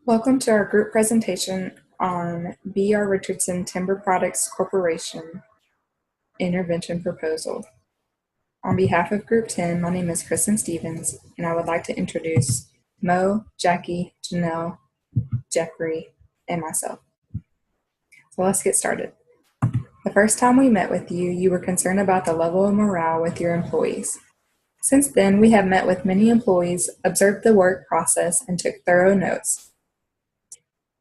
Welcome to our group presentation on B.R. Richardson Timber Products Corporation Intervention Proposal. On behalf of Group 10, my name is Kristen Stevens, and I would like to introduce Mo, Jacky, Janel, Jeffrey, and myself. So let's get started. The first time we met with you, you were concerned about the level of morale with your employees. Since then, we have met with many employees, observed the work process, and took thorough notes.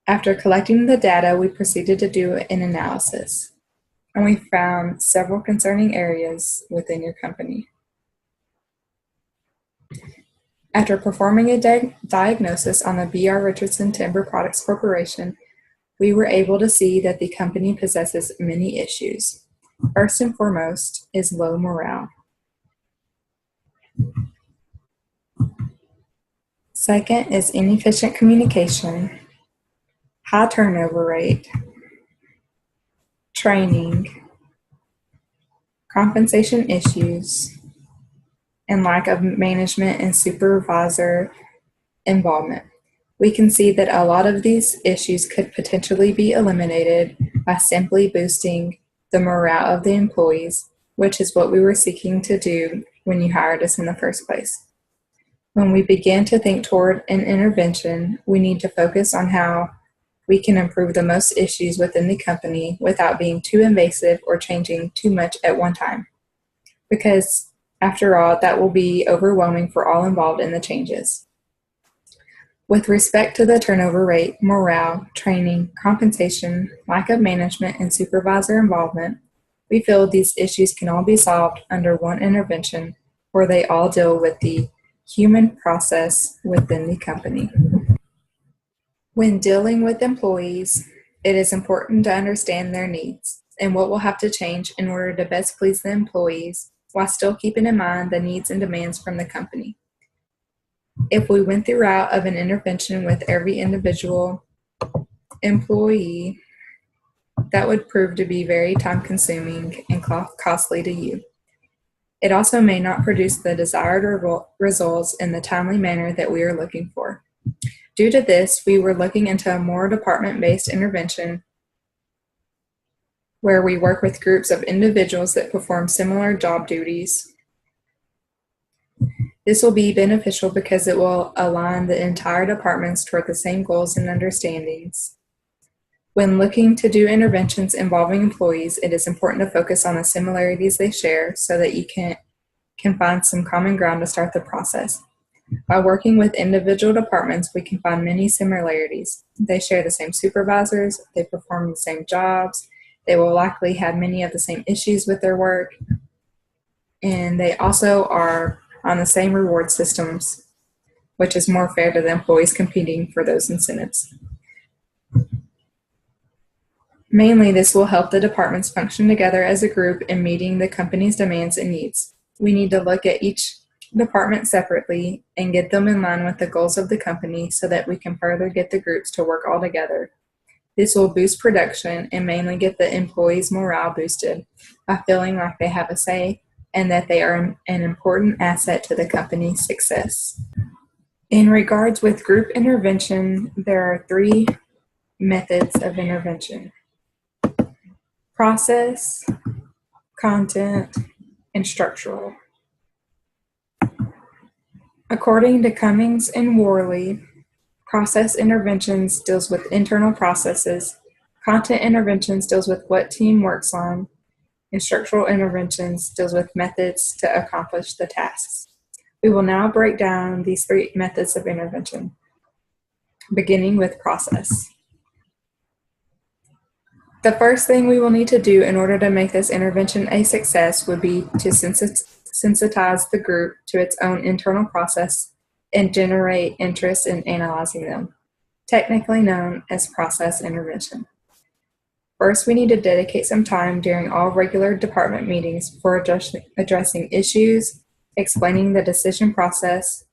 After collecting the data, we proceeded to do an analysis, and we found several concerning areas within your company. After performing a diagnosis on the B.R. Richardson Timber Products Corporation, we were able to see that the company possesses many issues. First and foremost is low morale. Second is inefficient communication, high turnover rate, training, compensation issues, and lack of management and supervisor involvement. We can see that a lot of these issues could potentially be eliminated by simply boosting the morale of the employees, which is what we were seeking to do when you hired us in the first place. When we begin to think toward an intervention, we need to focus on how we can improve the most issues within the company without being too invasive or changing too much at one time. Because, after all, that will be overwhelming for all involved in the changes. With respect to the turnover rate, morale, training, compensation, lack of management, and supervisor involvement, we feel these issues can all be solved under one intervention where they all deal with the human process within the company. When dealing with employees, it is important to understand their needs and what will have to change in order to best please the employees while still keeping in mind the needs and demands from the company. If we went the route of an intervention with every individual employee, that would prove to be very time-consuming and costly to you. It also may not produce the desired results in the timely manner that we are looking for. Due to this, we were looking into a more department-based intervention where we work with groups of individuals that perform similar job duties. This will be beneficial because it will align the entire departments toward the same goals and understandings. When looking to do interventions involving employees, it is important to focus on the similarities they share so that you can find some common ground to start the process. By working with individual departments, we can find many similarities. They share the same supervisors, they perform the same jobs, they will likely have many of the same issues with their work, and they also are on the same reward systems, which is more fair to the employees competing for those incentives. Mainly, this will help the departments function together as a group in meeting the company's demands and needs. We need to look at each department separately and get them in line with the goals of the company so that we can further get the groups to work all together. This will boost production and mainly get the employees' morale boosted by feeling like they have a say and that they are an important asset to the company's success. In regards with group intervention, there are 3 methods of intervention: process, content, and structural. According to Cummings and Worley, process interventions deals with internal processes, content interventions deals with what team works on, and structural interventions deals with methods to accomplish the tasks. We will now break down these 3 methods of intervention, beginning with process. The first thing we will need to do in order to make this intervention a success would be to sensitize the group to its own internal process and generate interest in analyzing them, technically known as process intervention. First, we need to dedicate some time during all regular department meetings for addressing issues, explaining the decision process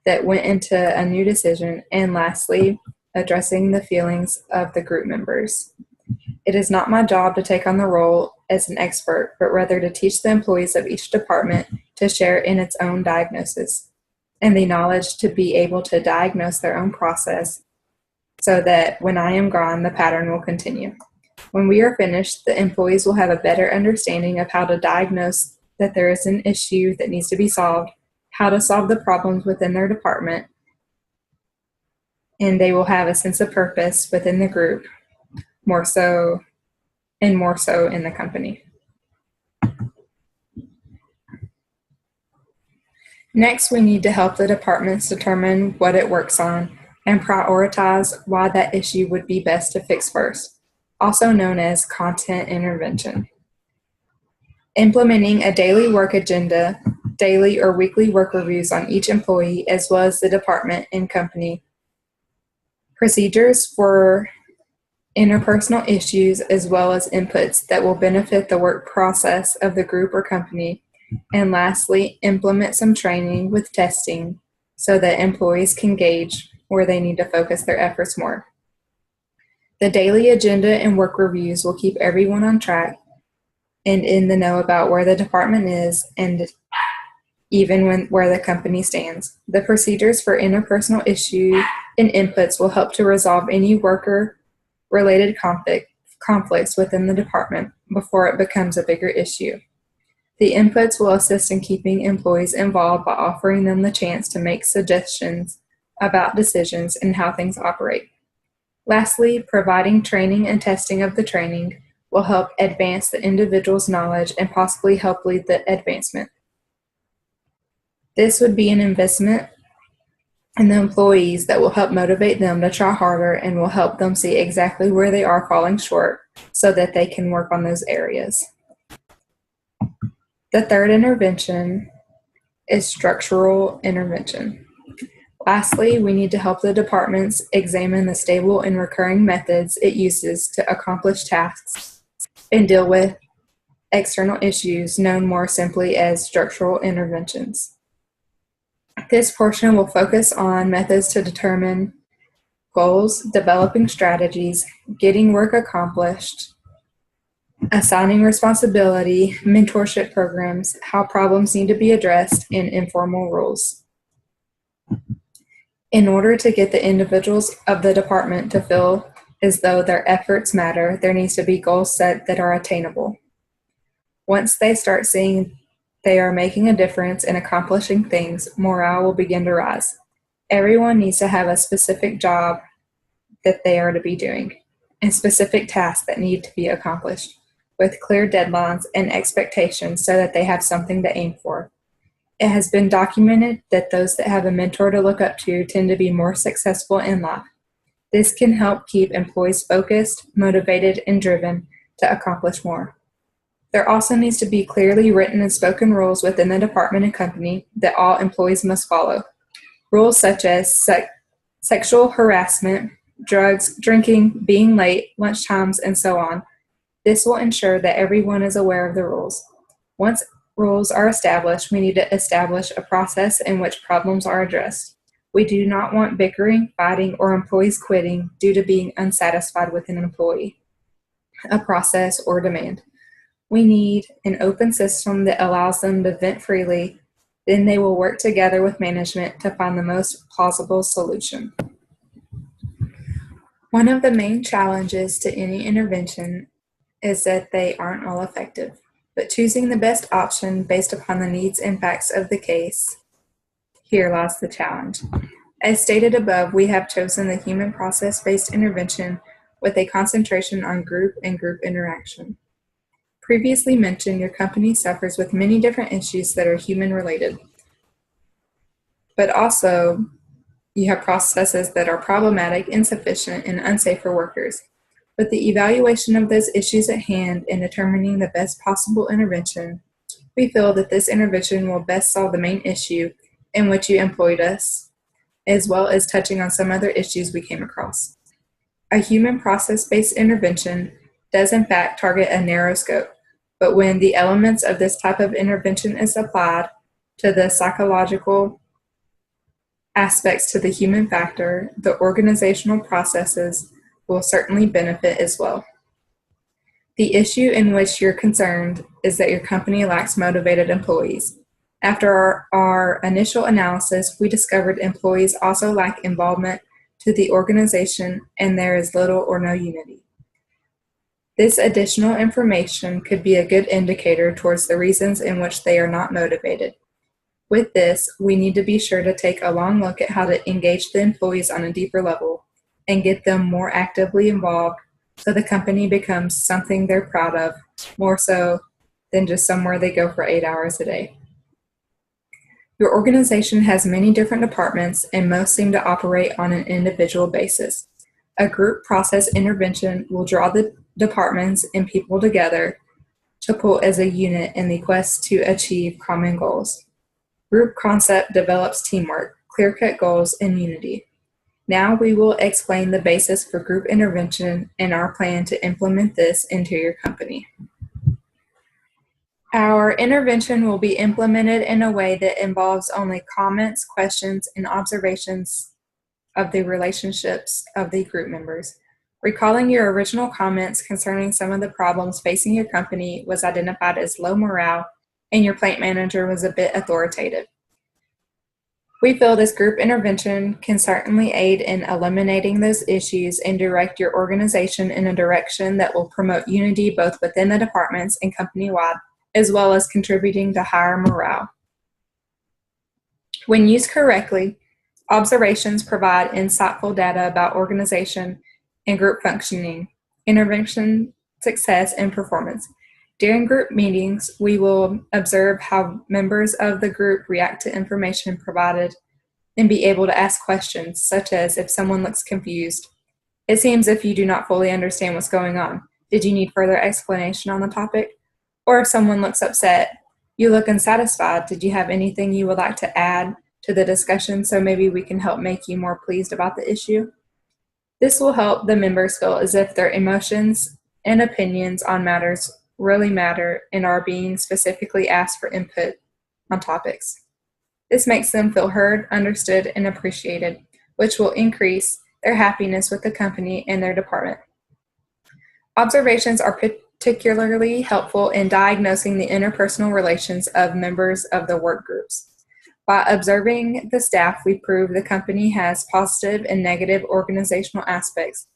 that went into a new decision, and lastly, addressing the feelings of the group members. It is not my job to take on the role as an expert, but rather to teach the employees of each department to share in its own diagnosis and the knowledge to be able to diagnose their own process so that when I am gone, the pattern will continue. When we are finished, the employees will have a better understanding of how to diagnose that there is an issue that needs to be solved, how to solve the problems within their department, and they will have a sense of purpose within the group, more so in the company. Next, we need to help the departments determine what it works on and prioritize why that issue would be best to fix first, also known as content intervention. Implementing a daily work agenda, daily or weekly work reviews on each employee, as well as the department and company. Procedures for interpersonal issues, as well as inputs that will benefit the work process of the group or company. And lastly, implement some training with testing so that employees can gauge where they need to focus their efforts more. The daily agenda and work reviews will keep everyone on track and in the know about where the department is and even where the company stands. The procedures for interpersonal issues and inputs will help to resolve any worker-related conflicts within the department before it becomes a bigger issue. The inputs will assist in keeping employees involved by offering them the chance to make suggestions about decisions and how things operate. Lastly, providing training and testing of the training will help advance the individual's knowledge and possibly help lead the advancement. This would be an investment in the employees that will help motivate them to try harder and will help them see exactly where they are falling short so that they can work on those areas. The third intervention is structural intervention. Lastly, we need to help the departments examine the stable and recurring methods it uses to accomplish tasks and deal with external issues known more simply as structural interventions. This portion will focus on methods to determine goals, developing strategies, getting work accomplished, assigning responsibility, mentorship programs, how problems need to be addressed, and informal rules. In order to get the individuals of the department to feel as though their efforts matter, there needs to be goals set that are attainable. Once they start seeing they are making a difference in accomplishing things, morale will begin to rise. Everyone needs to have a specific job that they are to be doing and specific tasks that need to be accomplished, with clear deadlines and expectations so that they have something to aim for. It has been documented that those that have a mentor to look up to tend to be more successful in life. This can help keep employees focused, motivated, and driven to accomplish more. There also needs to be clearly written and spoken rules within the department and company that all employees must follow. Rules such as sexual harassment, drugs, drinking, being late, lunch times, and so on. This will ensure that everyone is aware of the rules. Once rules are established, we need to establish a process in which problems are addressed. We do not want bickering, fighting, or employees quitting due to being unsatisfied with an employee, a process, or demand. We need an open system that allows them to vent freely. Then they will work together with management to find the most plausible solution. One of the main challenges to any intervention is that they aren't all effective, but choosing the best option based upon the needs and facts of the case, here lies the challenge. As stated above, we have chosen the human process-based intervention with a concentration on group and group interaction. Previously mentioned, your company suffers with many different issues that are human-related, but also you have processes that are problematic, insufficient, and unsafe for workers. With the evaluation of those issues at hand and determining the best possible intervention, we feel that this intervention will best solve the main issue in which you employed us, as well as touching on some other issues we came across. A human process-based intervention does in fact target a narrow scope, but when the elements of this type of intervention is applied to the psychological aspects to the human factor, the organizational processes will certainly benefit as well. The issue in which you're concerned is that your company lacks motivated employees. After our initial analysis, we discovered employees also lack involvement, to the organization and there is little or no unity. This additional information could be a good indicator towards the reasons in which they are not motivated. With this, we need to be sure to take a long look at how to engage the employees on a deeper level and get them more actively involved so the company becomes something they're proud of, more so than just somewhere they go for 8 hours a day. Your organization has many different departments and most seem to operate on an individual basis. A group process intervention will draw the departments and people together to pull as a unit in the quest to achieve common goals. Group concept develops teamwork, clear-cut goals, and unity. Now we will explain the basis for group intervention and our plan to implement this into your company. Our intervention will be implemented in a way that involves only comments, questions, and observations of the relationships of the group members. Recalling your original comments concerning some of the problems facing your company was identified as low morale, and your plant manager was a bit authoritative. We feel this group intervention can certainly aid in eliminating those issues and direct your organization in a direction that will promote unity both within the departments and company-wide, as well as contributing to higher morale. When used correctly, observations provide insightful data about organization and group functioning, intervention success, and performance. During group meetings, we will observe how members of the group react to information provided and be able to ask questions, such as if someone looks confused. It seems if you do not fully understand what's going on. Did you need further explanation on the topic? Or if someone looks upset, you look unsatisfied. Did you have anything you would like to add to the discussion so maybe we can help make you more pleased about the issue? This will help the members feel as if their emotions and opinions on matters really matter and are being specifically asked for input on topics. This makes them feel heard, understood, and appreciated, which will increase their happiness with the company and their department. Observations are particularly helpful in diagnosing the interpersonal relations of members of the work groups. By observing the staff, we prove the company has positive and negative organizational aspects.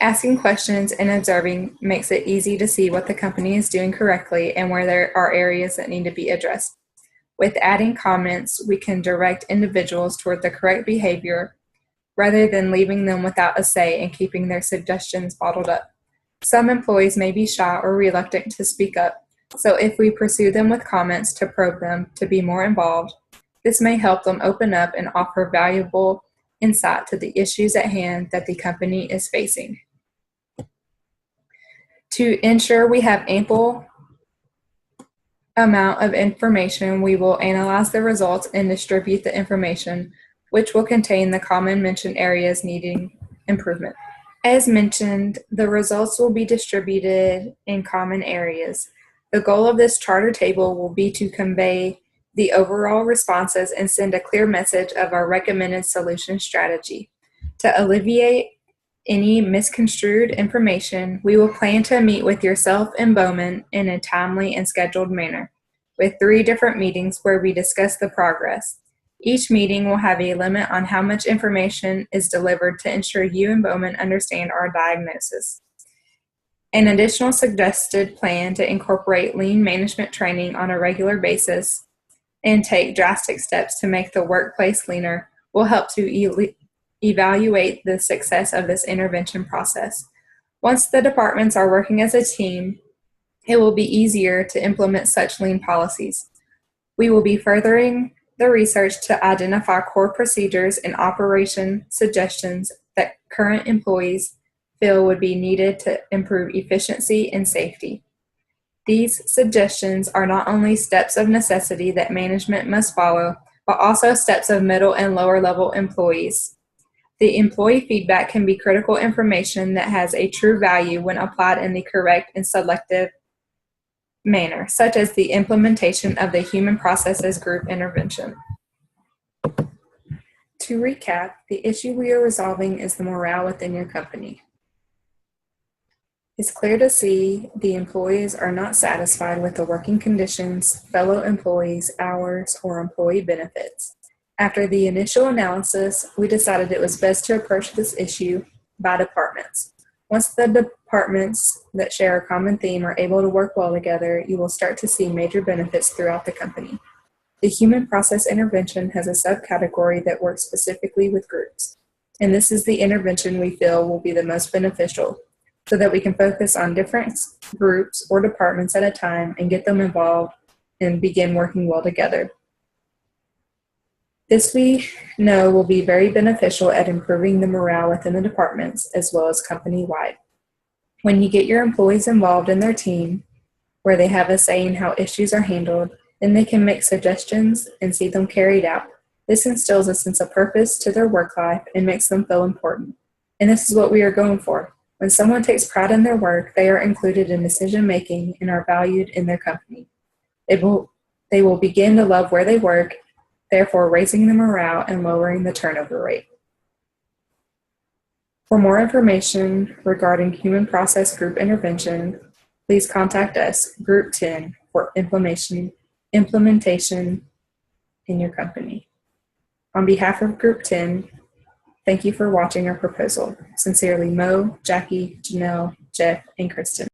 Asking questions and observing makes it easy to see what the company is doing correctly and where there are areas that need to be addressed. With adding comments, we can direct individuals toward the correct behavior rather than leaving them without a say and keeping their suggestions bottled up. Some employees may be shy or reluctant to speak up, so if we pursue them with comments to probe them to be more involved, this may help them open up and offer valuable insight to the issues at hand that the company is facing. To ensure we have ample amount of information, we will analyze the results and distribute the information, which will contain the common mentioned areas needing improvement. As mentioned, the results will be distributed in common areas. The goal of this charter table will be to convey the overall responses and send a clear message of our recommended solution strategy. To alleviate any misconstrued information, we will plan to meet with yourself and Bowman in a timely and scheduled manner, with 3 different meetings where we discuss the progress. Each meeting will have a limit on how much information is delivered to ensure you and Bowman understand our diagnosis. An additional suggested plan to incorporate lean management training on a regular basis and take drastic steps to make the workplace leaner will help to evaluate the success of this intervention process. Once the departments are working as a team, it will be easier to implement such lean policies. We will be furthering the research to identify core procedures and operation suggestions that current employees feel would be needed to improve efficiency and safety. These suggestions are not only steps of necessity that management must follow, but also steps of middle and lower level employees. The employee feedback can be critical information that has a true value when applied in the correct and selective manner, such as the implementation of the human processes group intervention. To recap, the issue we are resolving is the morale within your company. It's clear to see the employees are not satisfied with the working conditions, fellow employees, hours, or employee benefits. After the initial analysis, we decided it was best to approach this issue by departments. Once the departments that share a common theme are able to work well together, you will start to see major benefits throughout the company. The human process intervention has a subcategory that works specifically with groups, and this is the intervention we feel will be the most beneficial, so that we can focus on different groups or departments at a time and get them involved and begin working well together. This we know will be very beneficial at improving the morale within the departments as well as company-wide. When you get your employees involved in their team, where they have a say in how issues are handled, then they can make suggestions and see them carried out. This instills a sense of purpose to their work life and makes them feel important. And this is what we are going for. When someone takes pride in their work, they are included in decision-making and are valued in their company. They will begin to love where they work, therefore raising the morale and lowering the turnover rate. For more information regarding human process group intervention, please contact us, Group 10, for implementation in your company. On behalf of Group 10, thank you for watching our proposal. Sincerely, Mo, Jacky, Janel, Jeff, and Kristen.